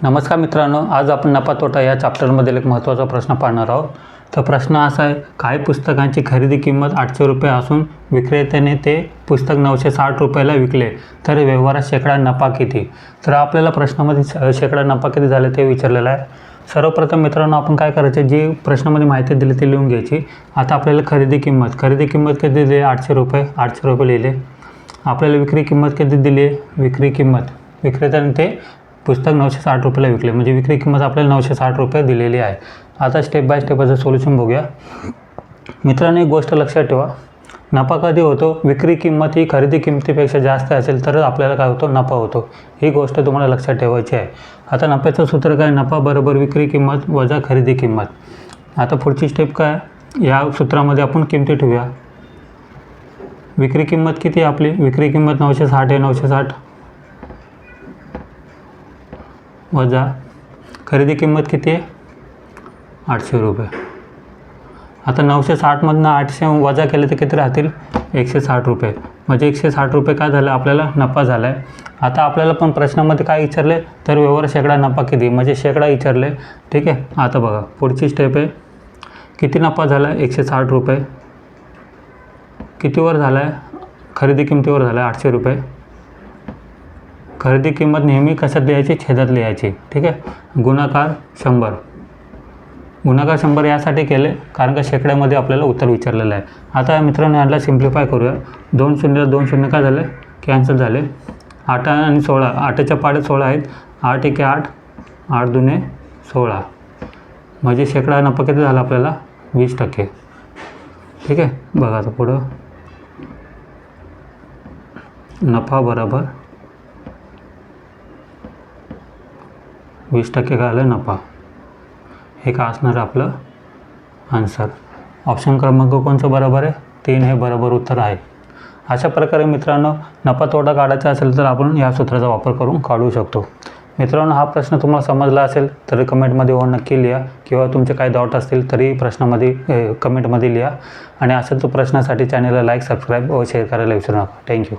नमस्कार मित्रांनो, आज आपण नफा तोटा या चॅप्टरमधील एक महत्त्वाचा प्रश्न पाहणार आहोत। तर प्रश्न असा आहे, काही पुस्तकांची खरेदी किंमत 800 रुपये असून विक्रेत्याने ते पुस्तक 960 रुपयाला विकले तर व्यवहारात शेकडा नफा किती। तर आपल्याला प्रश्नामध्ये शेकडा नफा किती झाले ते विचारलेलं आहे। सर्वप्रथम मित्रांनो आपण काय करायचे, जी प्रश्नामध्ये माहिती दिली ती लिहून घ्यायची। आता आपल्याला खरेदी किंमत किती दिली आहे, 800 रुपये, 800 रुपये लिहिले। आपल्याला विक्री किंमत किती दिली आहे, विक्री किंमत विक्रेत्याने ते पुस्तक 960 रुपयाला विकले, म्हणजे विक्री किंमत आपल्याला 960 रुपये दिलेली आहे। आता स्टेप बाय स्टेप याचं सोल्युशन बघूया। मित्रांनो एक गोष्ट लक्षात ठेवा, नफा कधी होतो, विक्री किंमत ही खरेदी किंमतीपेक्षा जास्त असेल तर आपल्याला काय होतो, नफा होतो। ही गोष्ट तुम्हाला लक्षात ठेवायची आहे। आता नफ्याचं सूत्र काय, नफा बरोबर विक्री किंमत वजा खरेदी किंमत। आता पुढची स्टेप काय, या सूत्रामध्ये आपण किमती ठेवूया। विक्री किंमत किती आपली, विक्री किंमत 960 आहे, 960 वजा खरेदी किंमत किती आहे, 800 रुपये। आता 960मधनं 800 वजा केले तर किती राहतील, 160 रुपये, म्हणजे 160 रुपये काय झालं, आपल्याला नफा झाला आहे। आता आपल्याला पण प्रश्नामध्ये काय विचारले, तर व्यवहार शेकडा नफा किती, म्हणजे शेकडा विचारले, ठीक आहे। आता बघा पुढची स्टेप आहे, किती नफा झाला आहे, 160 रुपये, कितीवर झाला आहे, खरेदी किंमतीवर झाला आहे 800 रुपये। खरेदी किंमत नेहमी कशात लिहायची, छेदात लिहायची, ठीक आहे। गुणाकार 100, गुणाकार 100 यासाठी केले कारण का शेकड्यामध्ये आपल्याला उत्तर विचारलेलं आहे। आता मित्रांनो याला सिम्प्लिफाय करूया। 2 शून्य 2 शून्य काय झाले, कॅन्सल झाले। 8 आणि 16, 8च्या पाढे 16 आहेत, 8 एके 8, 8 दुने 16, म्हणजे शेकडा नफा किती झाला आपल्याला, 20%, ठीक आहे। बघा आता पुढं, नफा बरोबर 20% काय आलं, नफा। हे काय असणार आपलं आन्सर। ऑप्शन क्रमांक कोणचं बरोबर आहे, 3 हे बरोबर उत्तर आहे। अशा प्रकारे मित्रांनो नफा तोटा काढायचा असेल तर आपण या सूत्राचा वापर करून काढू शकतो। मित्रांनो हा प्रश्न तुम्हाला समजला असेल तर कमेंटमध्ये नक्की लिहा, किंवा तुमचे काही डाऊट असतील तरी प्रश्नामध्ये कमेंटमध्ये लिहा। आणि असेल तो प्रश्नासाठी चॅनलला लाईक, सबस्क्राईब व शेअर करायला विसरू नका। थँक्यू।